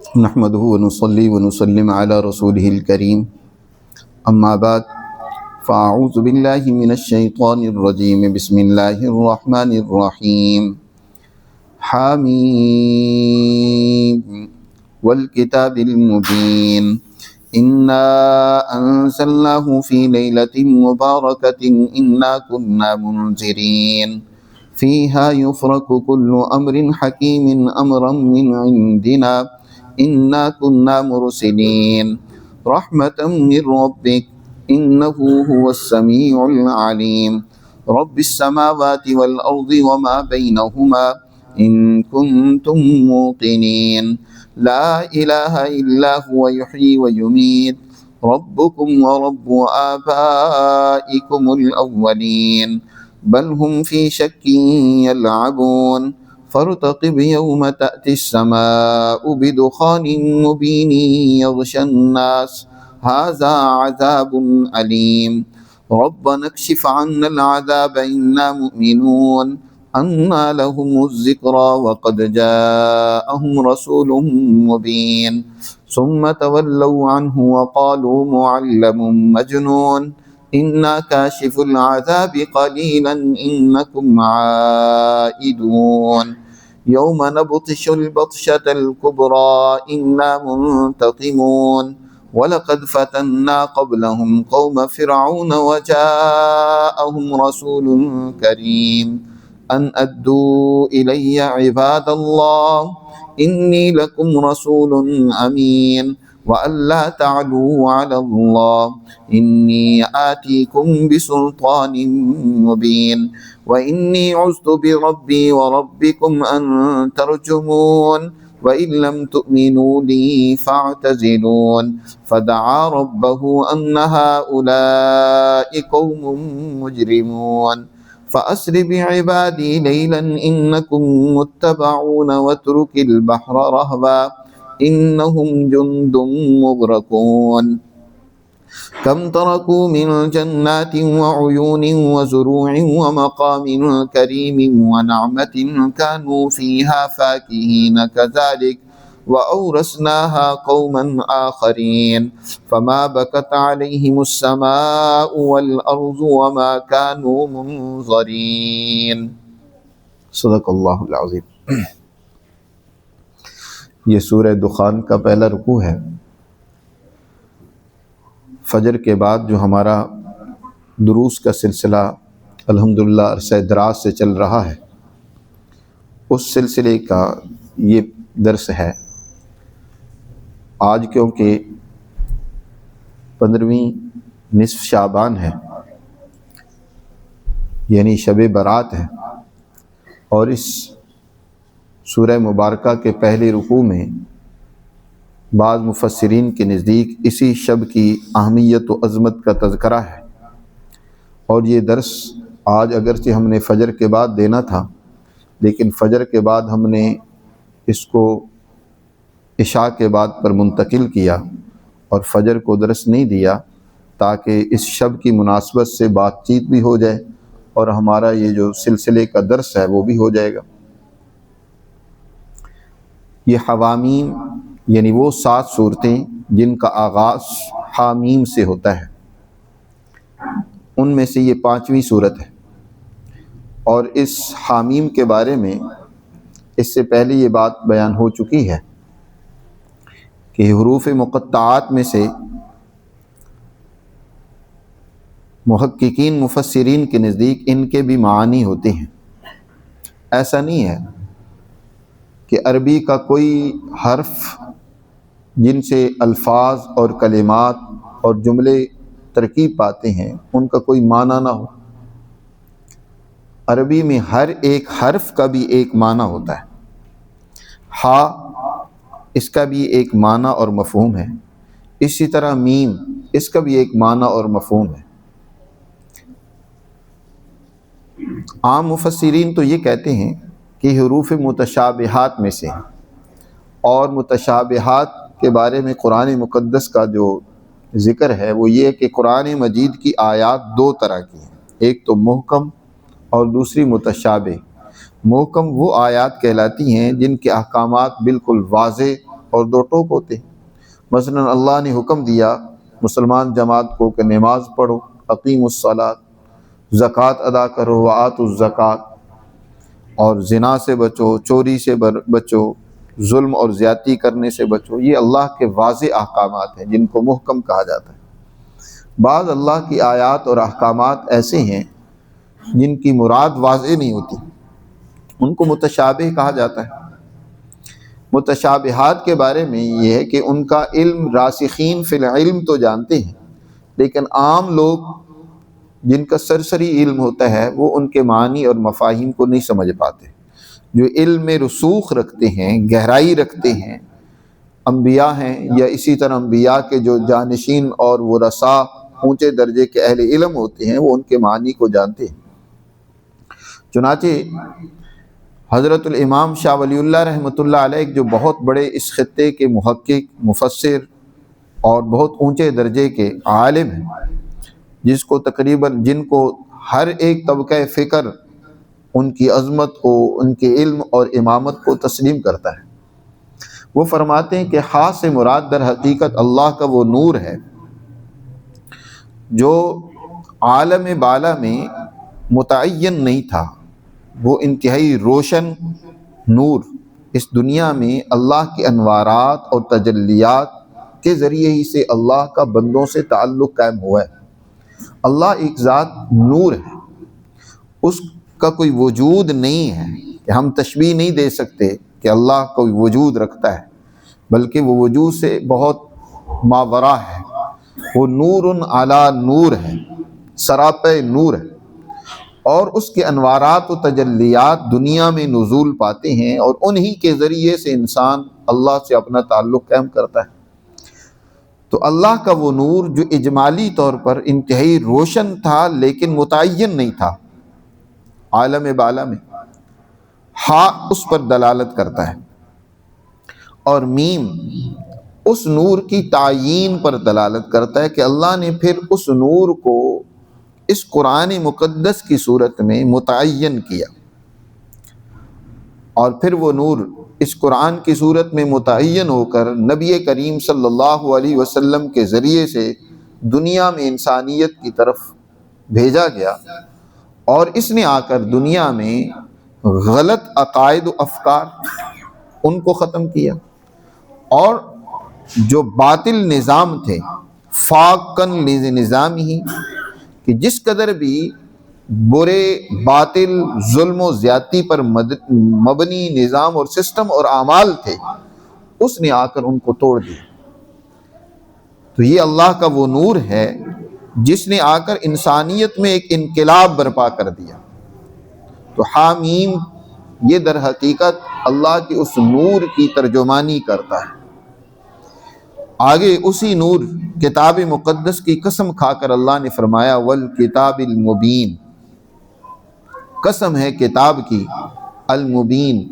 نحمده ونصلي ونسلم على رسوله الكريم اما بعد فاعوذ بالله من الشيطان الرجيم بسم الله الرحمن الرحيم حميم والكتاب المبين إنا أنزلناه في ليلة مباركة إنا كنا منذرين فيها يفرق كل أمر حكيم أمرا من عندنا إنا كنا مرسلين رحمة من ربك إنه هو السميع العليم رب السماوات والأرض وما بينهما إن كنتم موقنين لا إله إلا هو يحيي ويميت ربكم ورب آبائكم الأولين بل هم في شك يلعبون فارتقب يوم تأتي السماء بدخان مبين يغشى الناس هذا عذاب أليم ربنا اكشف عنا العذاب إنا مؤمنون أنى لهم الذكرى وقد جاءهم رسول مبين ثم تولوا عنه وقالوا معلم مجنون إنا كاشف العذاب قليلا إنكم عائدون يوم نبطش البطشة الكبرى إنا منتقمون ولقد فتنا قبلهم قوم فرعون وجاءهم رسول كريم أن أدوا إلي عباد الله إني لكم رسول أمين وأن لا تعلوا على الله إني آتيكم بسلطان مبين وإني عذت بربي وربكم أن ترجمون وإن لم تؤمنوا لي فاعتزلون فدعا ربه أن هؤلاء قوم مجرمون فأسر بعبادي ليلا إنكم متبعون واترك البحر رهبا إنهم جند مغرقون كم تركوا من جنات وعيون وزروع ومقام كريم ونعمة كانوا فيها فاكهين كذلك وأورثناها قوما آخرين فما بكت عليهم السماء والأرض وما كانوا منظرين صدق اللہ العظیم۔ یہ سورہ دخان کا پہلا رکوع ہے۔ فجر کے بعد جو ہمارا دروس کا سلسلہ الحمدللہ عرصہ دراز سے چل رہا ہے، اس سلسلے کا یہ درس ہے۔ آج کیونکہ 15ویں نصف شعبان ہے، یعنی شب برات ہے، اور اس سورہ مبارکہ کے پہلے رکوع میں بعض مفسرین کے نزدیک اسی شب کی اہمیت و عظمت کا تذکرہ ہے، اور یہ درس آج اگرچہ ہم نے فجر کے بعد دینا تھا، لیکن فجر کے بعد ہم نے اس کو عشاء کے بعد پر منتقل کیا اور فجر کو درس نہیں دیا، تاکہ اس شب کی مناسبت سے بات چیت بھی ہو جائے اور ہمارا یہ جو سلسلے کا درس ہے وہ بھی ہو جائے گا۔ یہ حوامیم یعنی وہ 7 صورتیں جن کا آغاز حامیم سے ہوتا ہے، ان میں سے یہ 5ویں صورت ہے، اور اس حامیم کے بارے میں اس سے پہلے یہ بات بیان ہو چکی ہے کہ حروف مقطعات میں سے محققین مفسرین کے نزدیک ان کے بھی معانی ہوتے ہیں۔ ایسا نہیں ہے کہ عربی کا کوئی حرف جن سے الفاظ اور کلمات اور جملے ترکیب پاتے ہیں ان کا کوئی معنی نہ ہو۔ عربی میں ہر ایک حرف کا بھی ایک معنی ہوتا ہے۔ ہا، اس کا بھی ایک معنی اور مفہوم ہے، اسی طرح میم، اس کا بھی ایک معنی اور مفہوم ہے۔ عام مفسرین تو یہ کہتے ہیں کہ حروف متشابہات میں سے، اور متشابہات کے بارے میں قرآن مقدس کا جو ذکر ہے وہ یہ کہ قرآن مجید کی آیات 2 طرح کی ہیں، ایک تو محکم اور دوسری متشابہ۔ محکم وہ آیات کہلاتی ہیں جن کے احکامات بالکل واضح اور دو ٹوک ہوتے ہیں۔ مثلا اللہ نے حکم دیا مسلمان جماعت کو کہ نماز پڑھو، اقیموا الصلاۃ، زکوٰۃ ادا کرو، وآتوا الزکوٰۃ، اور زنا سے بچو، چوری سے بچو، ظلم اور زیادتی کرنے سے بچو۔ یہ اللہ کے واضح احکامات ہیں جن کو محکم کہا جاتا ہے۔ بعض اللہ کی آیات اور احکامات ایسے ہیں جن کی مراد واضح نہیں ہوتی، ان کو متشابہ کہا جاتا ہے۔ متشابہات کے بارے میں یہ ہے کہ ان کا علم راسخین فی العلم تو جانتے ہیں، لیکن عام لوگ جن کا سرسری علم ہوتا ہے وہ ان کے معنی اور مفاہیم کو نہیں سمجھ پاتے۔ جو علم میں رسوخ رکھتے ہیں، گہرائی رکھتے ہیں، انبیاء ہیں یا اسی طرح انبیاء کے جو جانشین اور ورثاء اونچے درجے کے اہل علم ہوتے ہیں، وہ ان کے معنی کو جانتے ہیں۔ چنانچہ حضرت الامام شاہ ولی اللہ رحمۃ اللہ علیہ جو بہت بڑے اس خطے کے محقق، مفسر اور بہت اونچے درجے کے عالم ہیں، جن کو ہر ایک طبقہ فکر ان کی عظمت کو، ان کے علم اور امامت کو تسلیم کرتا ہے، وہ فرماتے ہیں کہ خاص سے مراد در حقیقت اللہ کا وہ نور ہے جو عالم بالا میں متعین نہیں تھا۔ وہ انتہائی روشن نور اس دنیا میں اللہ کے انوارات اور تجلیات کے ذریعے ہی سے اللہ کا بندوں سے تعلق قائم ہوا ہے۔ اللہ ایک ذات نور ہے، اس کا کوئی وجود نہیں ہے کہ ہم تشبیہ نہیں دے سکتے کہ اللہ کوئی وجود رکھتا ہے، بلکہ وہ وجود سے بہت ماورا ہے۔ وہ نور علی نور ہے، سراپے نور ہے، اور اس کے انوارات و تجلیات دنیا میں نزول پاتے ہیں، اور انہی کے ذریعے سے انسان اللہ سے اپنا تعلق قائم کرتا ہے۔ تو اللہ کا وہ نور جو اجمالی طور پر انتہائی روشن تھا لیکن متعین نہیں تھا عالم بالا میں، اس پر دلالت کرتا ہے، اور میم اس نور کی تعیین پر دلالت کرتا ہے کہ اللہ نے پھر اس نور کو اس قرآن مقدس کی صورت میں متعین کیا، اور پھر وہ نور اس قرآن کی صورت میں متعین ہو کر نبی کریم صلی اللہ علیہ وسلم کے ذریعے سے دنیا میں انسانیت کی طرف بھیجا گیا، اور اس نے آ کر دنیا میں غلط عقائد و افکار ان کو ختم کیا، اور جو باطل نظام تھے فاقن نظام ہی، کہ جس قدر بھی برے باطل ظلم و زیادتی پر مبنی نظام اور سسٹم اور اعمال تھے، اس نے آ کر ان کو توڑ دیا۔ تو یہ اللہ کا وہ نور ہے جس نے آ کر انسانیت میں ایک انقلاب برپا کر دیا۔ تو حامیم یہ در حقیقت اللہ کی اس نور کی ترجمانی کرتا ہے۔ آگے اسی نور کتاب مقدس کی قسم کھا کر اللہ نے فرمایا والکتاب المبین، قسم ہے کتاب کی المبین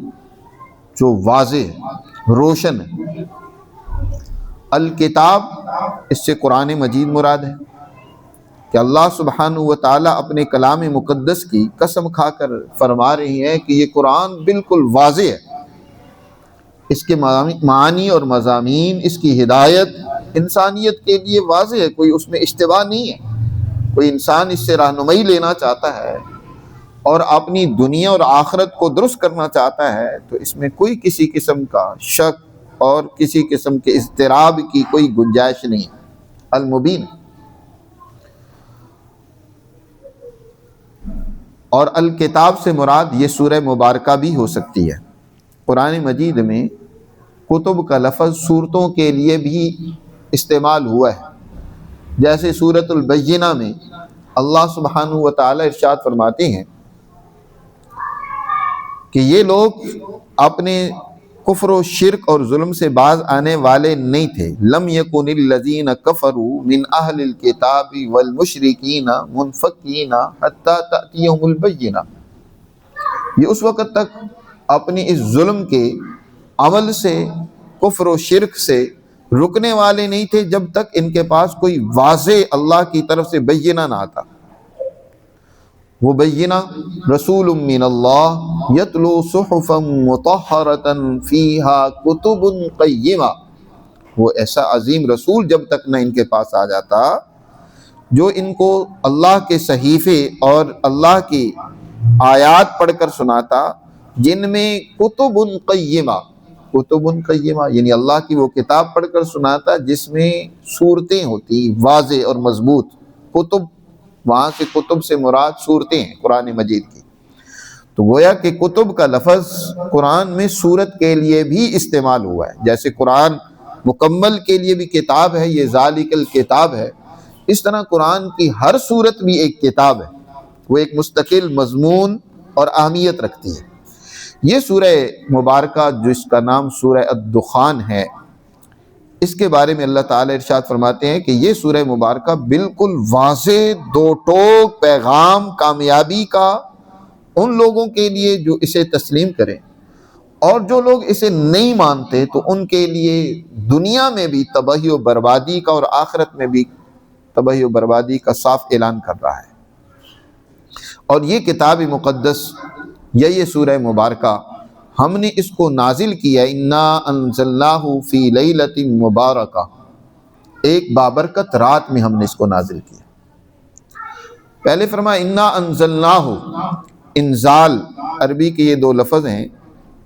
جو واضح روشن ہے۔ الکتاب اس سے قرآن مجید مراد ہے کہ اللہ سبحانہ و تعالیٰ اپنے کلام مقدس کی قسم کھا کر فرما رہی ہیں کہ یہ قرآن بالکل واضح ہے، اس کے معانی اور مضامین، اس کی ہدایت انسانیت کے لیے واضح ہے، کوئی اس میں اشتباہ نہیں ہے۔ کوئی انسان اس سے رہنمائی لینا چاہتا ہے اور اپنی دنیا اور آخرت کو درست کرنا چاہتا ہے تو اس میں کوئی کسی قسم کا شک اور کسی قسم کے اضطراب کی کوئی گنجائش نہیں ہے۔ المبین، اور الکتاب سے مراد یہ سورہ مبارکہ بھی ہو سکتی ہے۔ قرآن مجید میں کتب کا لفظ صورتوں کے لیے بھی استعمال ہوا ہے، جیسے سورۃ البینہ میں اللہ سبحانہ و تعالی ارشاد فرماتے ہیں کہ یہ لوگ اپنے کفر و شرک اور ظلم سے باز آنے والے نہیں تھے۔ لم یکن الذین کفروا من اہل الکتاب والمشرکین منفکین حتی تأتیہم البینہ، یہ اس وقت تک اپنی اس ظلم کے عمل سے، کفر و شرک سے رکنے والے نہیں تھے جب تک ان کے پاس کوئی واضح اللہ کی طرف سے بینہ نہ آتا۔ مبینہ رسول من اللہ یتلو صحفا مطہرۃ فیہا کتب قیمہ، وہ ایسا عظیم رسول جب تک نہ ان کے پاس آ جاتا جو ان کو اللہ کے صحیفے اور اللہ کی آیات پڑھ کر سناتا جن میں کتب قیمہ، کتب قیمہ یعنی اللہ کی وہ کتاب پڑھ کر سناتا جس میں صورتیں ہوتی واضح اور مضبوط۔ کتب، وہاں سے کتب سے مراد صورتیں ہیں قرآن مجید کی۔ تو گویا کہ کتب کا لفظ قرآن میں صورت کے لیے بھی استعمال ہوا ہے، جیسے قرآن مکمل کے لیے بھی کتاب ہے، یہ ذالک الکتاب ہے، اس طرح قرآن کی ہر صورت بھی ایک کتاب ہے، وہ ایک مستقل مضمون اور اہمیت رکھتی ہے۔ یہ سورہ مبارکہ جس کا نام سورہ الدخان ہے، اس کے بارے میں اللہ تعالیٰ ارشاد فرماتے ہیں کہ یہ سورہ مبارکہ بالکل واضح دو ٹوک پیغام کامیابی کا ان لوگوں کے لیے جو اسے تسلیم کریں، اور جو لوگ اسے نہیں مانتے تو ان کے لیے دنیا میں بھی تباہی و بربادی کا اور آخرت میں بھی تباہی و بربادی کا صاف اعلان کر رہا ہے۔ اور یہ کتاب مقدس یا یہ سورہ مبارکہ ہم نے اس کو نازل کیا، انا انزلناہ فی لیلۃ مبارکہ، ایک بابرکت رات میں ہم نے اس کو نازل کیا۔ پہلے فرمایا انا انزلناہ، انزال عربی کے یہ دو لفظ ہیں،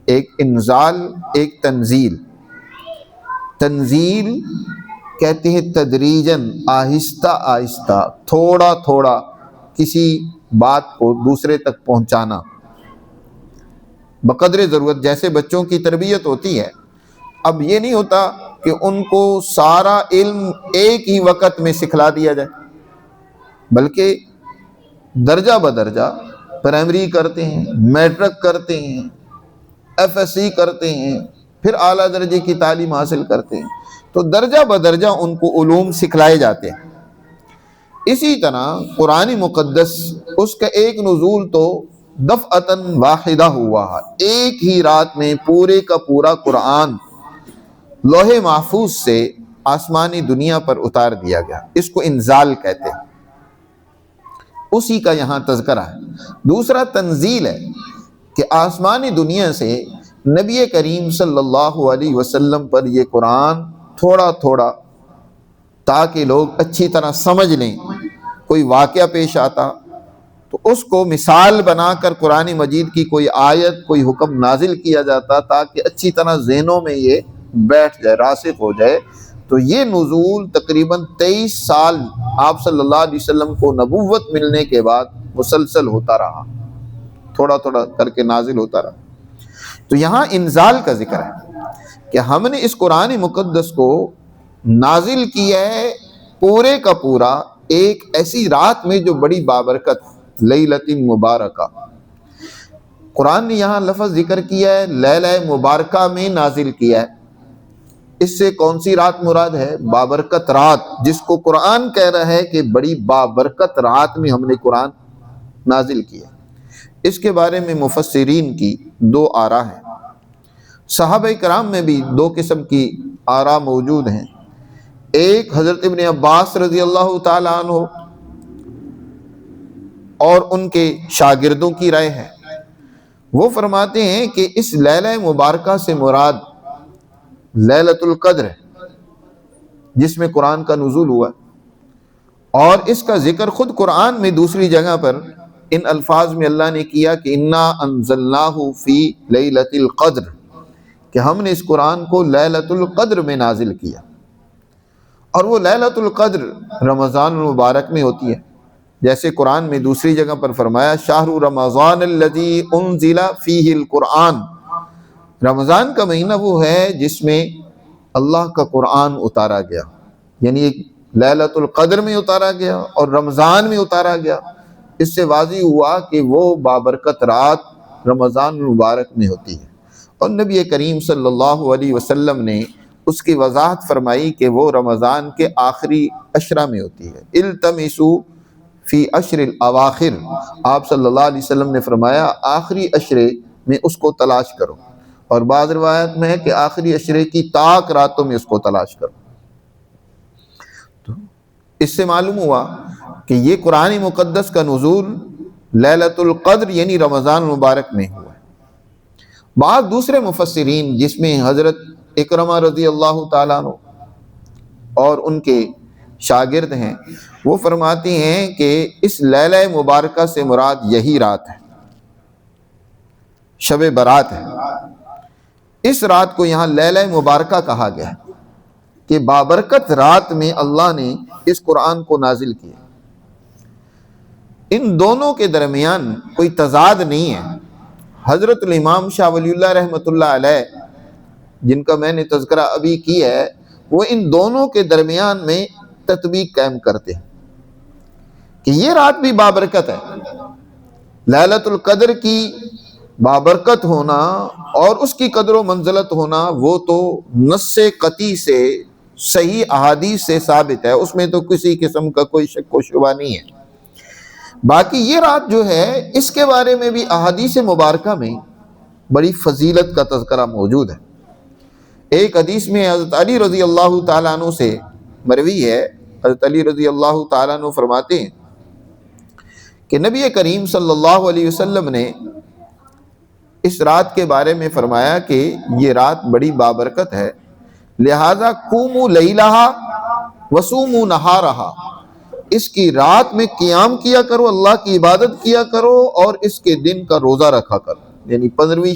ایک انزال ایک تنزیل۔ تنزیل کہتے ہیں تدریجاً، آہستہ آہستہ، تھوڑا تھوڑا کسی بات کو دوسرے تک پہنچانا بقدر ضرورت، جیسے بچوں کی تربیت ہوتی ہے۔ اب یہ نہیں ہوتا کہ ان کو سارا علم ایک ہی وقت میں سکھلا دیا جائے، بلکہ درجہ بدرجہ پرائمری کرتے ہیں، میٹرک کرتے ہیں، ایف ایس سی کرتے ہیں، پھر اعلیٰ درجے کی تعلیم حاصل کرتے ہیں، تو درجہ بدرجہ ان کو علوم سکھلائے جاتے ہیں۔ اسی طرح قرآن مقدس، اس کا ایک نزول تو دفعتاً واحدہ ہوا ہے، ایک ہی رات میں پورے کا پورا قرآن لوح محفوظ سے آسمانی دنیا پر اتار دیا گیا، اس کو انزال کہتے ہیں، اسی کا یہاں تذکرہ ہے۔ دوسرا تنزیل ہے کہ آسمانی دنیا سے نبی کریم صلی اللہ علیہ وسلم پر یہ قرآن تھوڑا تھوڑا، تاکہ لوگ اچھی طرح سمجھ لیں، کوئی واقعہ پیش آتا تو اس کو مثال بنا کر قرآن مجید کی کوئی آیت، کوئی حکم نازل کیا جاتا تاکہ اچھی طرح ذہنوں میں یہ بیٹھ جائے، راسخ ہو جائے۔ تو یہ نزول تقریباً 23 سال آپ صلی اللہ علیہ وسلم کو نبوت ملنے کے بعد مسلسل ہوتا رہا، تھوڑا تھوڑا کر کے نازل ہوتا رہا۔ تو یہاں انزال کا ذکر ہے کہ ہم نے اس قرآن مقدس کو نازل کیا ہے پورے کا پورا ایک ایسی رات میں جو بڑی بابرکت، لیلۃ مبارکہ۔ قرآن نے یہاں لفظ ذکر کیا ہے لیلہ مبارکہ میں نازل کیا ہے، اس سے کون سی رات مراد ہے؟ بابرکت رات، جس کو قرآن کہہ رہا ہے کہ بڑی بابرکت رات میں ہم نے قرآن نازل کیا۔ اس کے بارے میں مفسرین کی دو آراء ہیں، صحابہ کرام میں بھی دو قسم کی آراء موجود ہیں۔ ایک حضرت ابن عباس رضی اللہ تعالیٰ عنہ اور ان کے شاگردوں کی رائے ہے، وہ فرماتے ہیں کہ اس لیلہ مبارکہ سے مراد لیلۃ القدر ہے جس میں قرآن کا نزول ہوا، اور اس کا ذکر خود قرآن میں دوسری جگہ پر ان الفاظ میں اللہ نے کیا کہ انا انزلناہ فی لیلۃ القدر، کہ ہم نے اس قرآن کو لیلۃ القدر میں نازل کیا۔ اور وہ لیلۃ القدر رمضان المبارک میں ہوتی ہے، جیسے قرآن میں دوسری جگہ پر فرمایا شہر رمضان الذی انزل فیہ القرآن، رمضان کا مہینہ وہ ہے جس میں اللہ کا قرآن اتارا گیا، یعنی ایک لیلۃ القدر میں اتارا گیا اور رمضان میں اتارا گیا۔ اس سے واضح ہوا کہ وہ بابرکت رات رمضان المبارک میں ہوتی ہے، اور نبی کریم صلی اللہ علیہ وسلم نے اس کی وضاحت فرمائی کہ وہ رمضان کے آخری عشرہ میں ہوتی ہے۔ التمسوا فی عشر الاواخر، آپ صلی اللہ علیہ وسلم نے فرمایا آخری عشرے میں اس کو تلاش کرو، اور بعض روایت میں ہے کہ آخری عشرے کی طاق راتوں میں اس کو تلاش کرو۔ تو اس سے معلوم ہوا کہ یہ قرآن مقدس کا نزول لیلۃ القدر یعنی رمضان مبارک میں ہوا ہے۔ بعض دوسرے مفسرین جس میں حضرت اکرمہ رضی اللہ تعالیٰ عنہ اور ان کے شاگرد ہیں، وہ فرماتے ہیں کہ اس لیلہ مبارکہ سے مراد یہی رات ہے، شب برات ہے۔ اس رات کو یہاں لیلہ مبارکہ کہا گیا ہے کہ بابرکت رات میں اللہ نے اس قرآن کو نازل کیا۔ ان دونوں کے درمیان کوئی تضاد نہیں ہے۔ حضرت الامام شاہ ولی اللہ رحمۃ اللہ علیہ جن کا میں نے تذکرہ ابھی کیا ہے، وہ ان دونوں کے درمیان میں تطبیق قائم کرتے ہیں کہ یہ رات بھی بابرکت ہے۔ لیلۃ القدر کی بابرکت ہونا اور اس کی قدر و منزلت ہونا وہ تو نص قطعی سے صحیح احادیث سے ثابت ہے، اس میں تو کسی قسم کا کوئی شک و شبہ نہیں ہے۔ باقی یہ رات جو ہے اس کے بارے میں بھی احادیث مبارکہ میں بڑی فضیلت کا تذکرہ موجود ہے۔ ایک حدیث میں حضرت علی رضی اللہ تعالیٰ عنہ سے مروی ہے، حضرت علی رضی اللہ تعالیٰ عنہ فرماتے ہیں کہ نبی کریم صلی اللہ علیہ وسلم نے اس رات کے بارے میں فرمایا کہ یہ رات بڑی بابرکت ہے، لہذا قوموا لیلہا وصوموا نہارہا، اس کی رات میں قیام کیا کرو، اللہ کی عبادت کیا کرو، اور اس کے دن کا روزہ رکھا کرو، یعنی 15ویں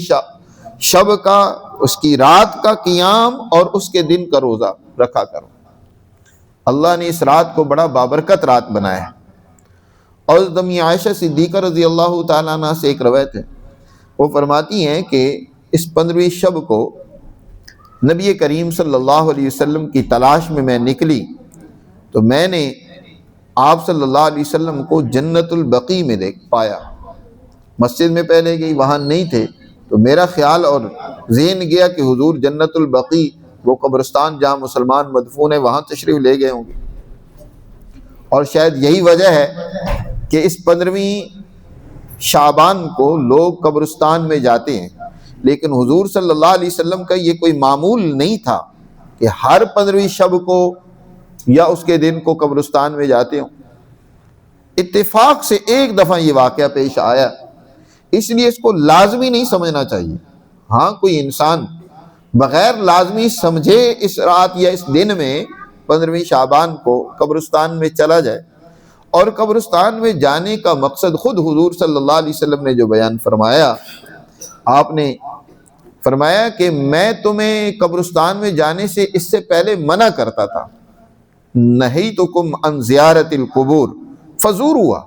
شب کا، اس کی رات کا قیام اور اس کے دن کا روزہ رکھا کرو۔ اللہ نے اس رات کو بڑا بابرکت رات بنایا ہے۔ اور امی عائشہ صدیقہ رضی اللہ تعالیٰ عنہ سے ایک روایت ہے، وہ فرماتی ہیں کہ اس 15ویں شب کو نبی کریم صلی اللہ علیہ وسلم کی تلاش میں نکلی تو میں نے آپ صلی اللہ علیہ وسلم کو جنت البقیع میں دیکھ پایا۔ مسجد میں پہلے گئی، وہاں نہیں تھے، تو میرا خیال اور ذہن گیا کہ حضور جنت البقیع، وہ قبرستان جہاں مسلمان مدفون ہیں، وہاں تشریف لے گئے ہوں گے۔ اور شاید یہی وجہ ہے کہ اس 15ویں شعبان کو لوگ قبرستان میں جاتے ہیں، لیکن حضور صلی اللہ علیہ وسلم کا یہ کوئی معمول نہیں تھا کہ ہر 15ویں شب کو یا اس کے دن کو قبرستان میں جاتے ہوں۔ اتفاق سے ایک دفعہ یہ واقعہ پیش آیا، اس لیے اس کو لازمی نہیں سمجھنا چاہیے۔ ہاں کوئی انسان بغیر لازمی سمجھے اس رات یا اس دن میں 15ویں شعبان کو قبرستان میں چلا جائے، اور قبرستان میں جانے کا مقصد خود حضور صلی اللہ علیہ وسلم نے جو بیان فرمایا، آپ نے فرمایا کہ میں تمہیں قبرستان میں جانے سے اس سے پہلے منع کرتا تھا، نہیتکم عن زیارت القبور فزوروا،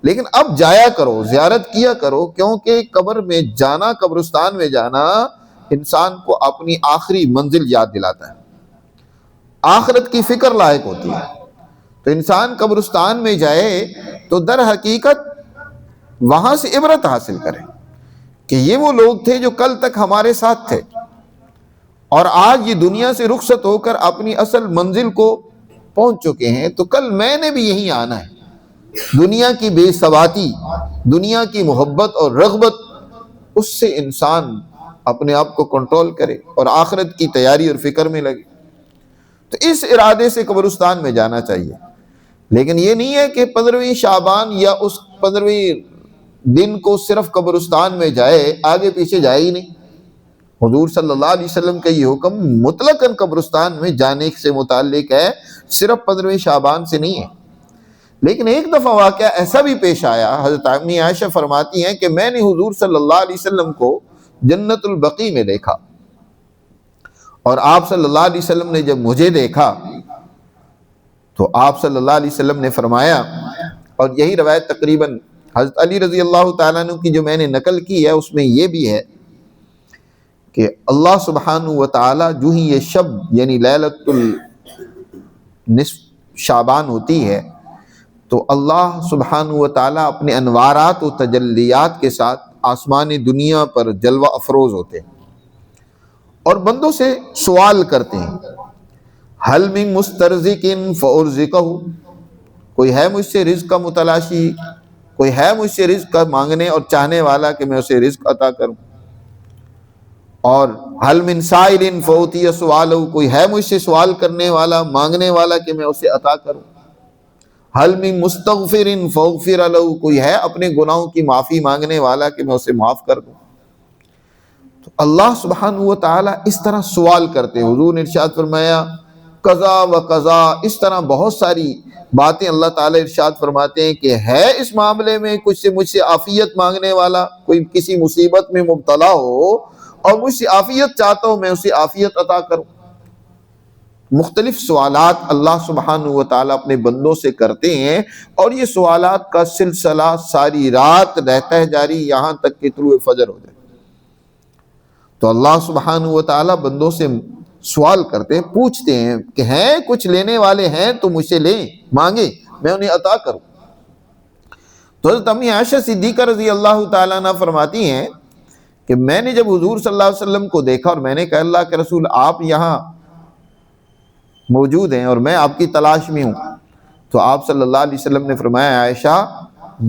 لیکن اب جایا کرو، زیارت کیا کرو، کیونکہ قبر میں جانا، قبرستان میں جانا انسان کو اپنی آخری منزل یاد دلاتا ہے، آخرت کی فکر لاحق ہوتی ہے۔ تو انسان قبرستان میں جائے تو در حقیقت وہاں سے عبرت حاصل کرے کہ یہ وہ لوگ تھے جو کل تک ہمارے ساتھ تھے، اور آج یہ دنیا سے رخصت ہو کر اپنی اصل منزل کو پہنچ چکے ہیں، تو کل میں نے بھی یہیں آنا ہے۔ دنیا کی بے ثباتی، دنیا کی محبت اور رغبت، اس سے انسان اپنے آپ کو کنٹرول کرے اور آخرت کی تیاری اور فکر میں لگے۔ تو اس ارادے سے قبرستان میں جانا چاہیے، لیکن یہ نہیں ہے کہ 15ویں شعبان یا اس 15ویں دن کو صرف قبرستان میں جائے، آگے پیچھے جائے ہی نہیں۔ حضور صلی اللہ علیہ وسلم کا یہ حکم مطلقاً قبرستان میں جانے سے متعلق ہے، صرف 15ویں شعبان سے نہیں ہے۔ لیکن ایک دفعہ واقعہ ایسا بھی پیش آیا، حضرت امی عائشہ فرماتی ہیں کہ میں نے حضور صلی اللہ علیہ وسلم کو جنت البقیع میں دیکھا، اور آپ صلی اللہ علیہ وسلم نے جب مجھے دیکھا تو آپ صلی اللہ علیہ وسلم نے فرمایا، اور یہی روایت تقریباً حضرت علی رضی اللہ تعالیٰ عنہ کی جو میں نے نقل کی ہے اس میں یہ بھی ہے کہ اللہ سبحانہ و تعالیٰ جو ہی یہ شب یعنی لیلۃ النصف شعبان ہوتی ہے، تو اللہ سبحانہ و تعالیٰ اپنے انوارات و تجلیات کے ساتھ آسمان دنیا پر جلوہ افروز ہوتے ہیں اور بندوں سے سوال کرتے ہیں، حل من مسترزق فارزقہ، کوئی ہے مجھ سے رزق کا متلاشی، کوئی ہے مجھ سے رزق کا مانگنے اور چاہنے والا کہ میں اسے رزق عطا کروں، اور حل من سائل فاعطی سوالہ، کوئی ہے مجھ سے سوال کرنے والا، مانگنے والا کہ میں اسے عطا کروں۔ حل من مستغفر فاغفر له، کوئی ہے اپنے گناہوں کی معافی مانگنے والا کہ میں اسے معاف کر دوں؟ تو اللہ سبحانہ و تعالیٰ اس طرح سوال کرتے ہیں۔ حضور نے ارشاد فرمایا قضا و قضا، اس طرح بہت ساری باتیں اللہ تعالیٰ ارشاد فرماتے ہیں کہ ہے اس معاملے میں کچھ سے مجھ سے عافیت مانگنے والا، کوئی کسی مصیبت میں مبتلا ہو اور مجھ سے عافیت چاہتا ہوں، میں اسے عافیت عطا کروں۔ مختلف سوالات اللہ سبحانہ و تعالیٰ اپنے بندوں سے کرتے ہیں، اور یہ سوالات کا سلسلہ ساری رات رہتا ہے جاری، یہاں تک کہ طلوع فجر ہو جائے۔ تو اللہ سبحانہ و تعالیٰ بندوں سے سوال کرتے ہیں، پوچھتے ہیں کہ ہیں کچھ لینے والے ہیں تو مجھ سے لیں، مانگے، میں انہیں عطا کروں۔ تو حضرت امی عائشہ صدیقہ رضی اللہ تعالیٰ عنہ فرماتی ہیں کہ میں نے جب حضور صلی اللہ علیہ وسلم کو دیکھا اور میں نے کہا اللہ کے رسول آپ یہاں موجود ہیں اور میں آپ کی تلاش میں ہوں، تو آپ صلی اللہ علیہ وسلم نے فرمایا عائشہ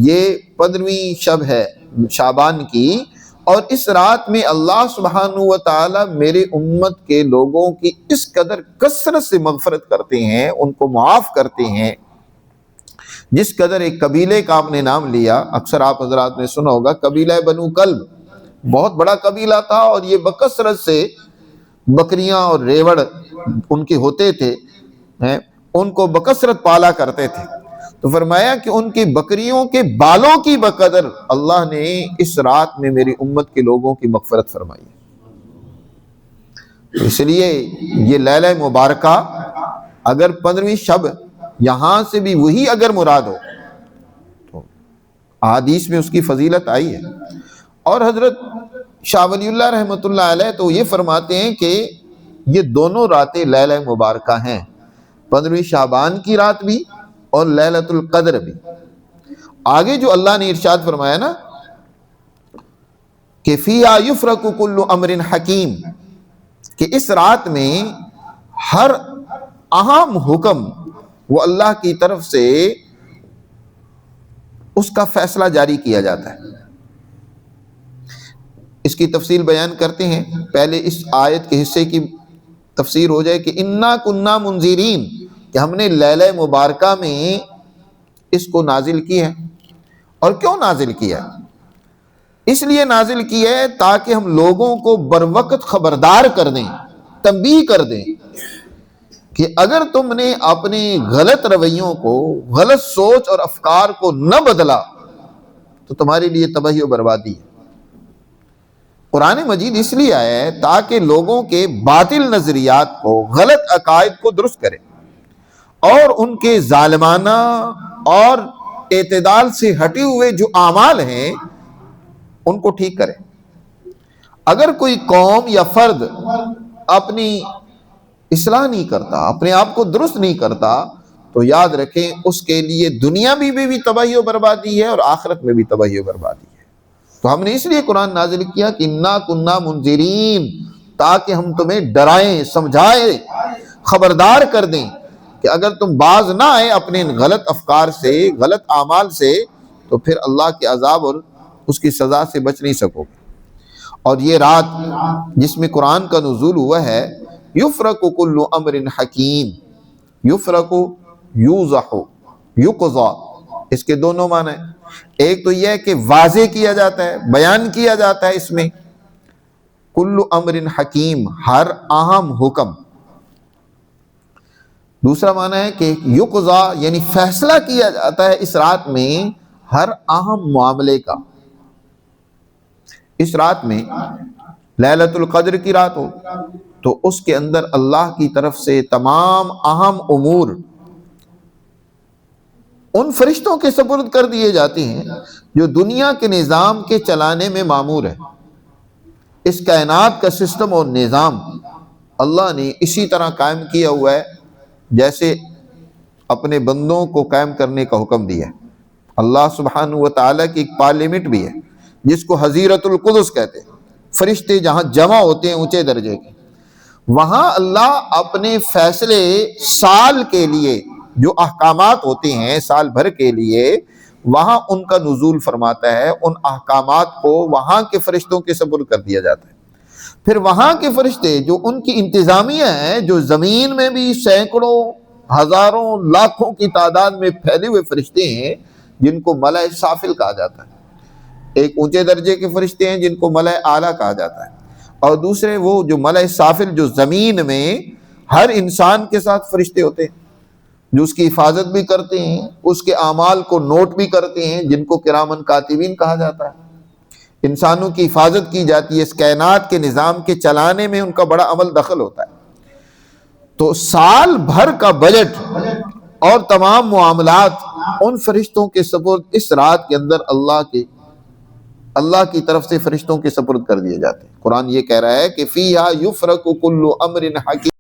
یہ 15ویں شب ہے شعبان کی، اور اس رات میں اللہ سبحانہ و تعالیٰ میرے امت کے لوگوں کی اس قدر کثرت سے مغفرت کرتے ہیں، ان کو معاف کرتے ہیں، جس قدر ایک قبیلے کا آپ نے نام لیا، اکثر آپ حضرات نے سنا ہوگا قبیلہ بنو کلب، بہت بڑا قبیلہ تھا، اور یہ بکثرت سے بکریاں اور ریوڑ ان کے ہوتے تھے، ان کو بکثرت پالا کرتے تھے۔ تو فرمایا کہ ان کی بکریوں کے بالوں کی بقدر اللہ نے اس رات میں میری امت کے لوگوں کی مغفرت فرمائی۔ اس لیے یہ لیلہ مبارکہ اگر 15ویں شب یہاں سے بھی وہی اگر مراد ہو تو احادیث میں اس کی فضیلت آئی ہے۔ اور حضرت شاہ ولی اللہ رحمۃ اللہ علیہ تو یہ فرماتے ہیں کہ یہ دونوں راتیں لیلہ مبارکہ ہیں، 15ویں شعبان کی رات بھی اور لیلۃ القدر بھی۔ آگے جو اللہ نے ارشاد فرمایا نا کہ فیہا یفرق کل امر حکیم، کہ اس رات میں ہر اہم حکم وہ اللہ کی طرف سے اس کا فیصلہ جاری کیا جاتا ہے۔ اس کی تفصیل بیان کرتے ہیں، پہلے اس آیت کے حصے کی تفسیر ہو جائے کہ انا کننا منذرین، کہ ہم نے لیلہ مبارکہ میں اس کو نازل کی ہے۔ اور کیوں نازل کیا؟ اس لیے نازل کی ہے تاکہ ہم لوگوں کو بر وقت خبردار کر دیں، تنبیہ کر دیں کہ اگر تم نے اپنے غلط رویوں کو، غلط سوچ اور افکار کو نہ بدلا تو تمہارے لیے تباہی و بربادی ہے۔ قرآن مجید اس لیے آیا ہے تاکہ لوگوں کے باطل نظریات کو، غلط عقائد کو درست کرے، اور ان کے ظالمانہ اور اعتدال سے ہٹے ہوئے جو اعمال ہیں ان کو ٹھیک کرے۔ اگر کوئی قوم یا فرد اپنی اصلاح نہیں کرتا، اپنے آپ کو درست نہیں کرتا، تو یاد رکھیں اس کے لیے دنیا میں بھی تباہی و بربادی ہے اور آخرت میں بھی تباہی و بربادی ہے۔ تو ہم نے اس لیے قرآن نازل کیا کہ انا کننا منذرین، تاکہ ہم تمہیں ڈرائیں، سمجھائیں، خبردار کر دیں کہ اگر تم باز نہ آئے اپنے غلط افکار سے، غلط اعمال سے، تو پھر اللہ کے عذاب اور اس کی سزا سے بچ نہیں سکو گے۔ اور یہ رات جس میں قرآن کا نزول ہوا ہے، یفرق کل امر حکیم، یفرق، یوضح، یقضا، اس کے دونوں معنی ہیں۔ ایک تو یہ ہے کہ واضح کیا جاتا ہے، بیان کیا جاتا ہے اس میں، کل امر حکیم، ہر اہم حکم۔ دوسرا معنی ہے کہ یقضا، یعنی فیصلہ کیا جاتا ہے اس رات میں ہر اہم معاملے کا۔ اس رات میں لیلۃ القدر کی رات ہو تو اس کے اندر اللہ کی طرف سے تمام اہم امور ان فرشتوں کے سپرد کر دیے جاتے ہیں جو دنیا کے نظام کے چلانے میں مامور ہے۔ اس کائنات کا سسٹم اور نظام اللہ نے اسی طرح قائم کیا ہوا ہے جیسے اپنے بندوں کو قائم کرنے کا حکم دیا ہے۔ اللہ سبحانہ و تعالیٰ کی ایک پارلیمنٹ بھی ہے جس کو حضیرت القدس کہتے ہیں، فرشتے جہاں جمع ہوتے ہیں اونچے درجے کے، وہاں اللہ اپنے فیصلے سال کے لیے جو احکامات ہوتے ہیں سال بھر کے لیے، وہاں ان کا نزول فرماتا ہے، ان احکامات کو وہاں کے فرشتوں کے سپرد کر دیا جاتا ہے۔ پھر وہاں کے فرشتے جو ان کی انتظامیہ ہیں، جو زمین میں بھی سینکڑوں ہزاروں لاکھوں کی تعداد میں پھیلے ہوئے فرشتے ہیں جن کو ملائے سافل کہا جاتا ہے۔ ایک اونچے درجے کے فرشتے ہیں جن کو ملائے اعلیٰ کہا جاتا ہے، اور دوسرے وہ جو ملائے سافل جو زمین میں ہر انسان کے ساتھ فرشتے ہوتے ہیں، جو اس کی حفاظت بھی کرتے ہیں، اس کے اعمال کو نوٹ بھی کرتے ہیں، جن کو کرامن کاتبین کہا جاتا ہے۔ انسانوں کی حفاظت کی جاتی ہے، اس کائنات کے نظام کے چلانے میں ان کا بڑا عمل دخل ہوتا ہے۔ تو سال بھر کا بجٹ اور تمام معاملات ان فرشتوں کے سپرد اس رات کے اندر اللہ کی طرف سے فرشتوں کے سپرد کر دیے جاتے ہیں۔ قرآن یہ کہہ رہا ہے کہ فیہا یفرق کل امر حکیم